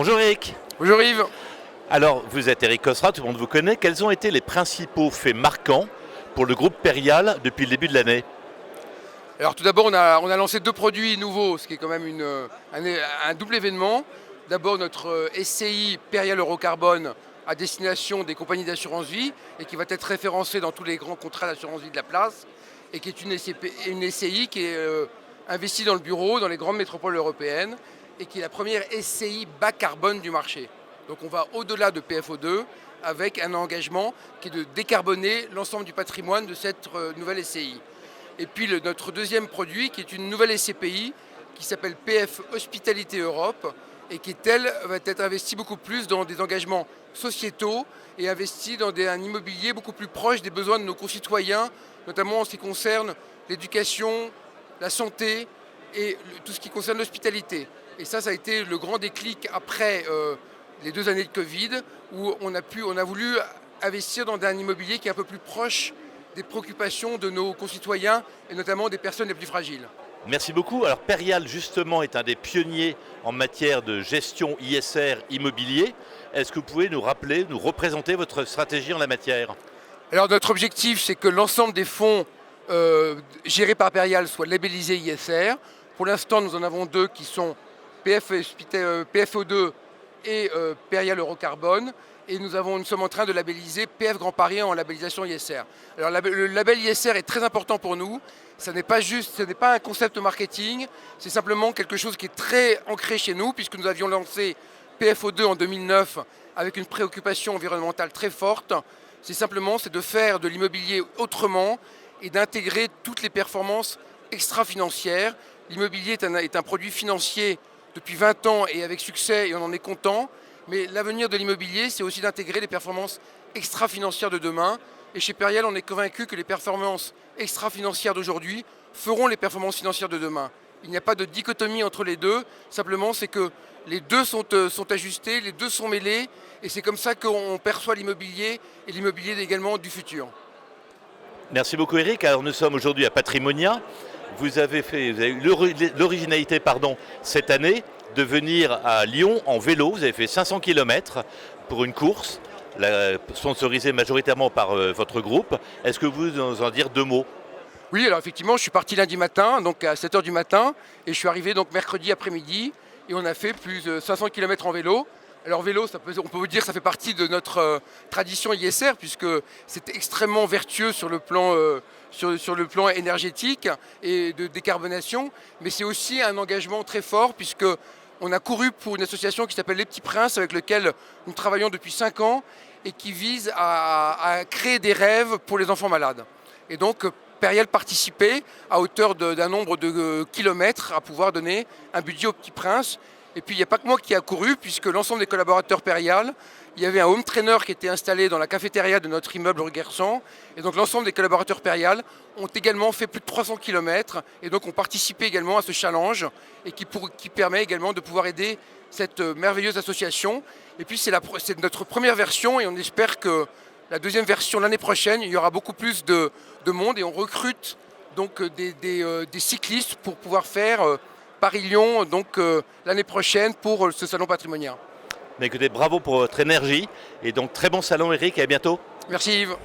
Bonjour Eric. Bonjour Yves. Alors, vous êtes Eric Cosra, tout le monde vous connaît. Quels ont été les principaux faits marquants pour le groupe Perial depuis le début de l'année? Alors tout d'abord, on a lancé 2 produits nouveaux, ce qui est quand même un double événement. D'abord notre SCI Perial Eurocarbone à destination des compagnies d'assurance vie et qui va être référencé dans tous les grands contrats d'assurance vie de la place et qui est une SCI qui est investie dans le bureau, dans les grandes métropoles européennes et qui est la première SCI bas carbone du marché. Donc on va au-delà de PFO2 avec un engagement qui est de décarboner l'ensemble du patrimoine de cette nouvelle SCI. Et puis notre deuxième produit qui est une nouvelle SCPI qui s'appelle PF Hospitalité Europe et qui va être investie beaucoup plus dans des engagements sociétaux et investie dans un immobilier beaucoup plus proche des besoins de nos concitoyens, notamment en ce qui concerne l'éducation, la santé et tout ce qui concerne l'hospitalité. Et ça a été le grand déclic après les 2 années de Covid où on a voulu investir dans un immobilier qui est un peu plus proche des préoccupations de nos concitoyens et notamment des personnes les plus fragiles. Merci beaucoup. Alors Perial justement est un des pionniers en matière de gestion ISR immobilier. Est-ce que vous pouvez nous rappeler, nous représenter votre stratégie en la matière? Alors notre objectif, c'est que l'ensemble des fonds gérés par Perial soient labellisés ISR. Pour l'instant, nous en avons 2 qui sont PFO2 et Perial Eurocarbone. Et nous sommes en train de labelliser PF Grand Paris en labellisation ISR. Alors le label ISR est très important pour nous. Ce n'est pas un concept marketing, c'est simplement quelque chose qui est très ancré chez nous, puisque nous avions lancé PFO2 en 2009 avec une préoccupation environnementale très forte. C'est de faire de l'immobilier autrement et d'intégrer toutes les performances extra-financières. L'immobilier est un produit financier depuis 20 ans et avec succès, et on en est content. Mais l'avenir de l'immobilier, c'est aussi d'intégrer les performances extra-financières de demain. Et chez Perial, on est convaincu que les performances extra-financières d'aujourd'hui feront les performances financières de demain. Il n'y a pas de dichotomie entre les deux. Simplement, c'est que les deux sont ajustés, les deux sont mêlés. Et c'est comme ça qu'on perçoit l'immobilier et l'immobilier également du futur. Merci beaucoup Eric. Alors nous sommes aujourd'hui à Patrimonia. Vous avez eu l'originalité cette année de venir à Lyon en vélo. Vous avez fait 500 km pour une course, sponsorisée majoritairement par votre groupe. Est-ce que vous pouvez nous en dire 2 mots? Oui, alors effectivement, je suis parti lundi matin, donc à 7h du matin, et je suis arrivé donc mercredi après-midi, et on a fait plus de 500 km en vélo. Alors vélo, on peut vous dire que ça fait partie de notre tradition ISR, puisque c'est extrêmement vertueux sur le plan énergétique et de décarbonation, mais c'est aussi un engagement très fort, puisque on a couru pour une association qui s'appelle Les Petits Princes, avec laquelle nous travaillons depuis 5 ans, et qui vise à créer des rêves pour les enfants malades. Et donc Perial participait à hauteur d'un nombre de kilomètres à pouvoir donner un budget aux Petits Princes. Et puis il n'y a pas que moi qui a couru, puisque l'ensemble des collaborateurs Perial, il y avait un home trainer qui était installé dans la cafétéria de notre immeuble rue Guersan. Et donc l'ensemble des collaborateurs Perial ont également fait plus de 300 km et donc ont participé également à ce challenge et qui permet également de pouvoir aider cette merveilleuse association. Et puis c'est notre première version et on espère que la deuxième version l'année prochaine, il y aura beaucoup plus de monde et on recrute donc des cyclistes pour pouvoir faire Paris-Lyon l'année prochaine pour ce salon patrimonien. Écoutez, bravo pour votre énergie et donc très bon salon Eric et à bientôt. Merci Yves.